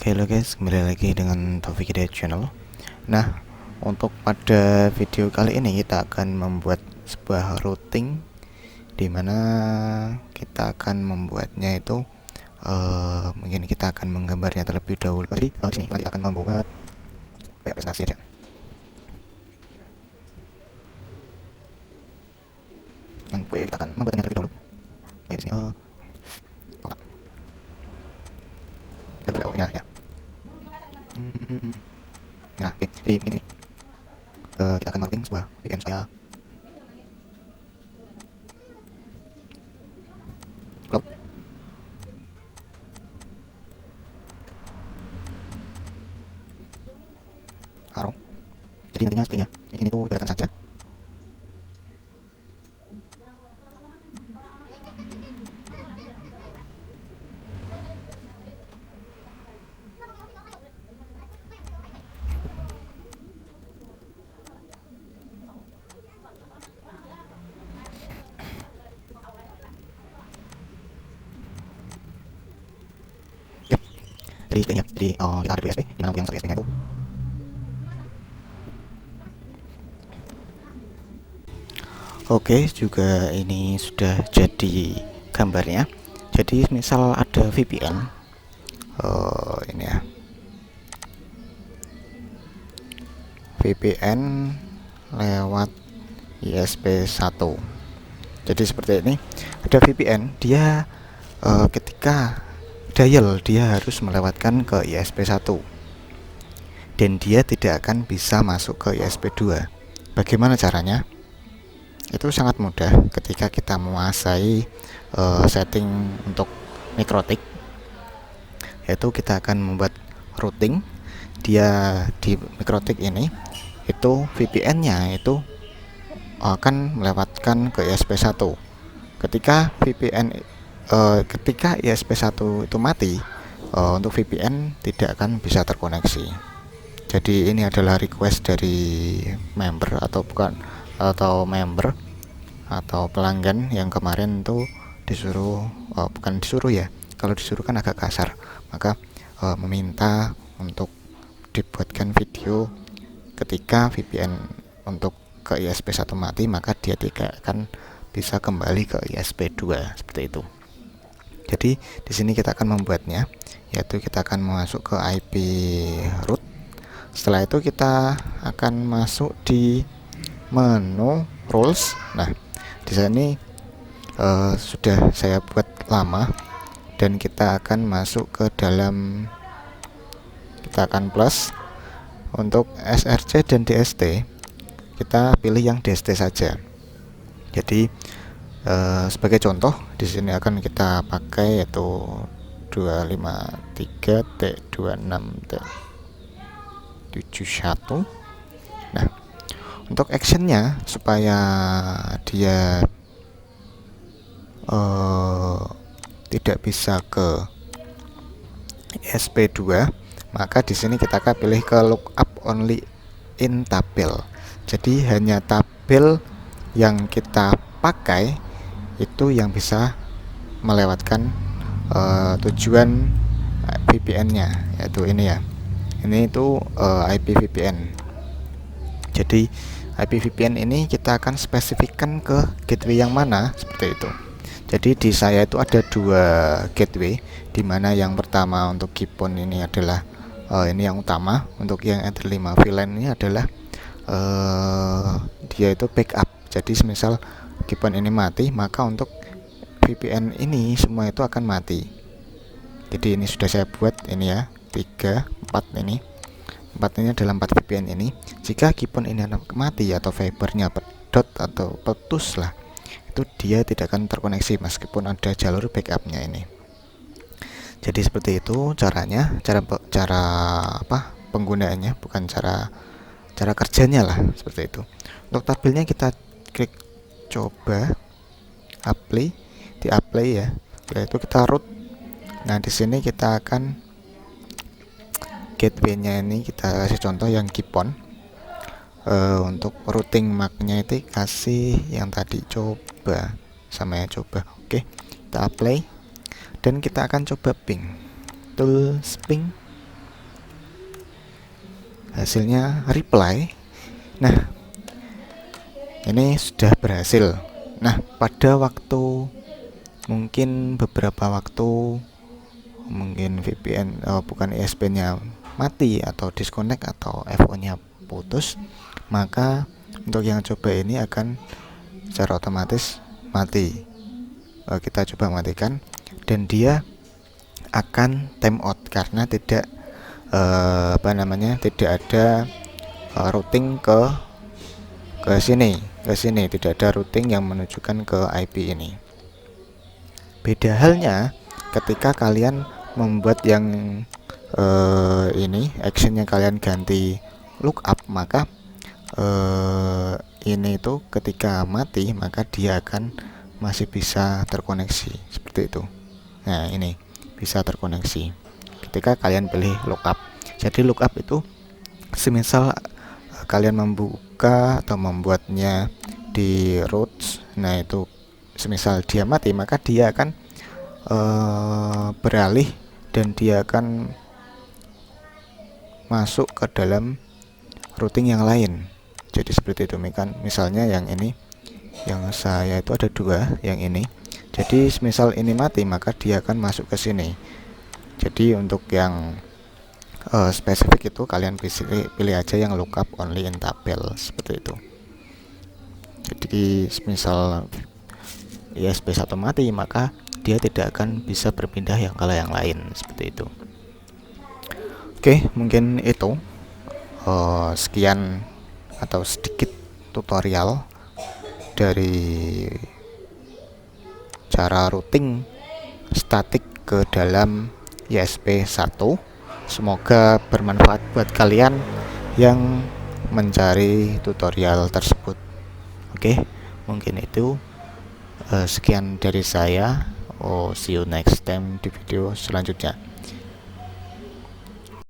Oke halo guys, kembali lagi dengan Taufik Hidayat Channel. Nah, untuk pada video kali ini kita akan membuat sebuah routing dimana kita akan membuatnya itu mungkin kita akan menggambarnya terlebih dahulu. Jadi sini kita akan membuat presentasi aja. Kita akan membuatnya terlebih dahulu. Di sini ya. Nah, jadi ini kita akan marketing sebuah VPN saya. Cloud. Haro. Jadi nantinya sepertinya ini tuh ibaratkan saja. Jadi kita ada USB dimana yang USB nya itu oke, juga ini sudah jadi gambarnya. Jadi misal ada VPN ini ya, VPN lewat ISP1. Jadi seperti ini, ada VPN, dia ketika dial dia harus melewatkan ke ISP1 dan dia tidak akan bisa masuk ke ISP2. Bagaimana caranya? Itu sangat mudah ketika kita menguasai setting untuk mikrotik, yaitu kita akan membuat routing. Dia di mikrotik ini itu VPN-nya itu akan melewatkan ke ISP1. Ketika ketika ISP1 itu mati, untuk VPN tidak akan bisa terkoneksi. Jadi ini adalah request dari member atau pelanggan yang kemarin tuh disuruh, bukan disuruh ya, kalau disuruh kan agak kasar, maka meminta untuk dibuatkan video ketika VPN untuk ke ISP1 mati, maka dia tidak akan bisa kembali ke ISP2 seperti itu. Jadi di sini kita akan membuatnya, yaitu kita akan masuk ke IP root. Setelah itu kita akan masuk di menu rules. Nah, di sini sudah saya buat lama dan kita akan masuk ke dalam, kita akan plus untuk SRC dan DST. Kita pilih yang DST saja. Jadi sebagai contoh di sini akan kita pakai yaitu 253.T26.71. Nah, untuk actionnya supaya dia tidak bisa ke ISP2, maka di sini kita akan pilih ke lookup only in tabel. Jadi hanya tabel yang kita pakai itu yang bisa melewatkan tujuan VPN-nya, yaitu ini ya. Ini itu IP VPN. Jadi IP VPN ini kita akan spesifikkan ke gateway yang mana, seperti itu. Jadi di saya itu ada dua gateway, dimana yang pertama untuk Keepon ini adalah ini yang utama. Untuk yang Ether5 VLAN ini adalah dia itu backup. Jadi semisal Keepon ini mati, maka untuk VPN ini semua itu akan mati. Jadi ini sudah saya buat ini ya, 3, 4 ini. 4 ini adalah 4 VPN ini. Jika Keepon ini mati atau fibernya pedot atau putus lah, itu dia tidak akan terkoneksi meskipun ada jalur backupnya ini. Jadi seperti itu caranya, cara apa penggunaannya, bukan cara kerjanya lah, seperti itu. Untuk tabelnya kita klik coba apply, di apply ya, yaitu kita root. Nah di sini kita akan gateway-nya ini kita kasih contoh yang Keepon. Untuk routing MAC-nya itu kasih yang tadi coba, sama ya coba. Oke, kita apply dan kita akan coba ping, tools ping. hasilnya reply. Nah, ini sudah berhasil. Nah, pada waktu mungkin beberapa waktu, mungkin VPN bukan ISP-nya mati atau disconnect atau FO-nya putus, maka untuk yang coba ini akan secara otomatis mati. Kita coba matikan dan dia akan time out karena tidak tidak ada routing ke sini tidak ada routing yang menunjukkan ke IP ini. Beda halnya ketika kalian membuat yang ini actionnya kalian ganti lookup, maka ini itu ketika mati maka dia akan masih bisa terkoneksi seperti itu. Nah, ini bisa terkoneksi ketika kalian pilih lookup. Jadi lookup itu semisal kalian membuka atau membuatnya di root, nah itu semisal dia mati maka dia akan beralih dan dia akan masuk ke dalam routing yang lain. Jadi seperti itu. Misalnya yang ini, yang saya itu ada dua, yang ini. Jadi semisal ini mati maka dia akan masuk ke sini. Jadi untuk yang spesifik itu kalian pilih aja yang lookup only in tabel seperti itu. Jadi misal ISP1 mati maka dia tidak akan bisa berpindah yang ke yang lain seperti itu. Oke, mungkin itu sekian atau sedikit tutorial dari cara routing statik ke dalam ISP1. Semoga bermanfaat buat kalian yang mencari tutorial tersebut. Oke, mungkin itu sekian dari saya. See you next time di video selanjutnya.